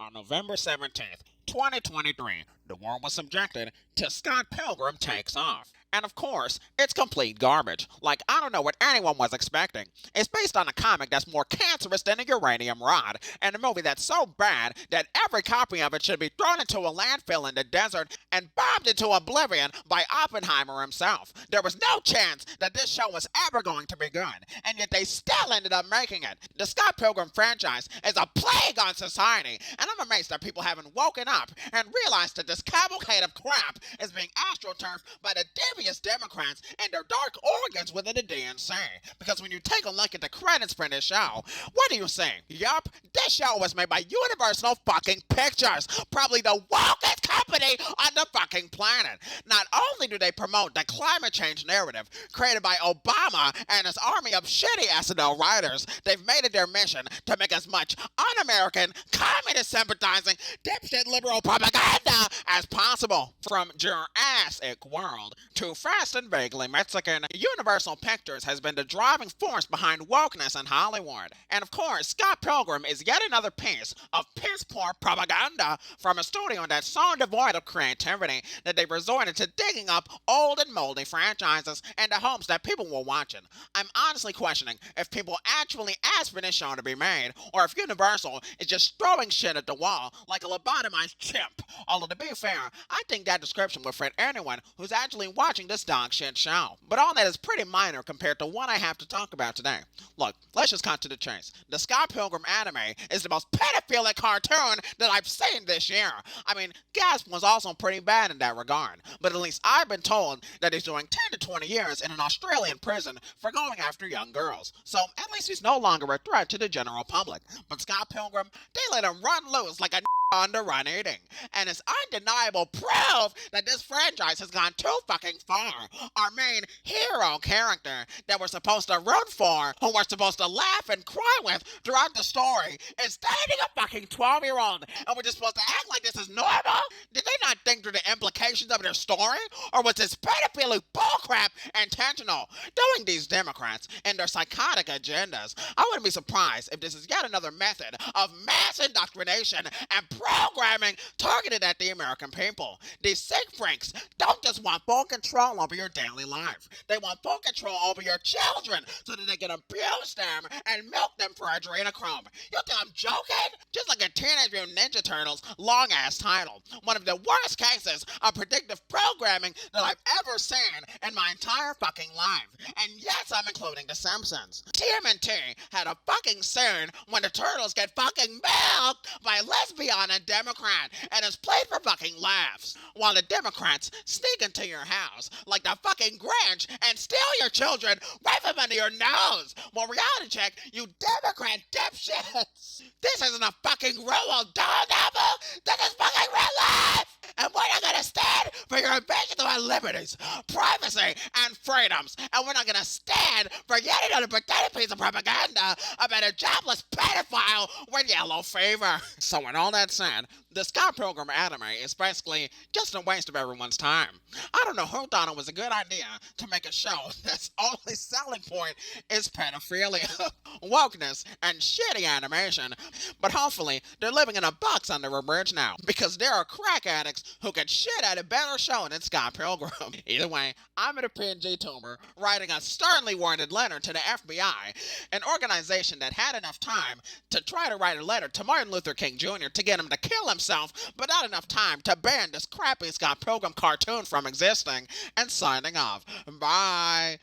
On November 17th, 2023, the world was subjected to Scott Pilgrim Takes Off. And of course, it's complete garbage. Like, I don't know what anyone was expecting. It's based on a comic that's more cancerous than a uranium rod, and a movie that's so bad that every copy of it should be thrown into a landfill in the desert and bombed into oblivion by Oppenheimer himself. There was no chance that this show was ever going to be good, and yet they still ended up making it. The Scott Pilgrim franchise is a plague on society, and I'm amazed that people haven't woken up and realized that this cavalcade of crap is being astroturfed by the devious Democrats and their dark organs within the DNC. Because when you take a look at the credits for this show, what do you see? Yup, this show was made by Universal fucking Pictures, probably the wokest company on the fucking planet. Not only do they promote the climate change narrative created by Obama and his army of shitty SNL writers, they've made it their mission to make as much un-American, communist sympathizing, dipshit liberal propaganda as possible. From Jurassic World to Fast and Vaguely Mexican, Universal Pictures has been the driving force behind wokeness in Hollywood. And of course, Scott Pilgrim is yet another piece of piss-poor propaganda from a studio that's so devoid of creativity that they've resorted to digging up old and moldy franchises in the hopes that people will watch it. I'm honestly questioning if people actually asked for this show to be made, or if Universal is just throwing shit at the wall like a lobotomized chimp. Although to be fair, I think that description would fit anyone who's actually watching this dog shit show. But all that is pretty minor compared to what I have to talk about today. Look, let's just cut to the chase. The Scott Pilgrim anime is the most pedophilic cartoon that I've seen this year. I mean, Gasp was also pretty bad in that regard, but at least I've been told that he's doing 10 to 20 years in an Australian prison for going after young girls. So at least he's no longer a threat to the general public. But Scott Pilgrim, they let him run loose like a on the run eating. And it's undeniable proof that this franchise has gone too fucking far. Our main hero character that we're supposed to root for, who we're supposed to laugh and cry with throughout the story, is dating a fucking 12-year-old, and we're just supposed to act like this is normal? Did they not think through the implications of their story? Or was this pedophilic bullcrap intentional? Knowing these Democrats and their psychotic agendas, I wouldn't be surprised if this is yet another method of mass indoctrination and programming targeted at the American people. These sick freaks don't just want full control over your daily life. They want full control over your children so that they can abuse them and milk them for adrenochrome. You think I'm joking? Just like a Teenage Mutant Ninja Turtles long-ass title. One of the worst cases of predictive programming that I've ever seen in my entire fucking life. And yes, I'm including The Simpsons. TMNT had a fucking scene when the turtles get fucking milked by a lesbian and Democrat, and it's played for fucking laughs, while the Democrats sneak into your house like the fucking Grinch and steal your children right from under your nose. Well, reality check, you Democrat dipshits. This isn't a fucking Roald Dahl novel. This is fucking real life. And we're not gonna stand for your invasion of our liberties, privacy, and freedoms. And we're not gonna stand for yet another pathetic piece of propaganda about a jobless pedophile with yellow fever. So when all that's said, the Scott Pilgrim anime is basically just a waste of everyone's time. I don't know who thought it was a good idea to make a show that's only selling point is pedophilia, wokeness, and shitty animation. But hopefully, they're living in a box under a bridge now, because there are crack addicts who could shit at a better show than Scott Pilgrim. Either way, I'm an PNG tuber writing a sternly worded letter to the FBI, an organization that had enough time to try to write a letter to Martin Luther King Jr. to get him to kill himself, but not enough time to ban this crappy Scott Pilgrim cartoon from existing, and signing off. Bye.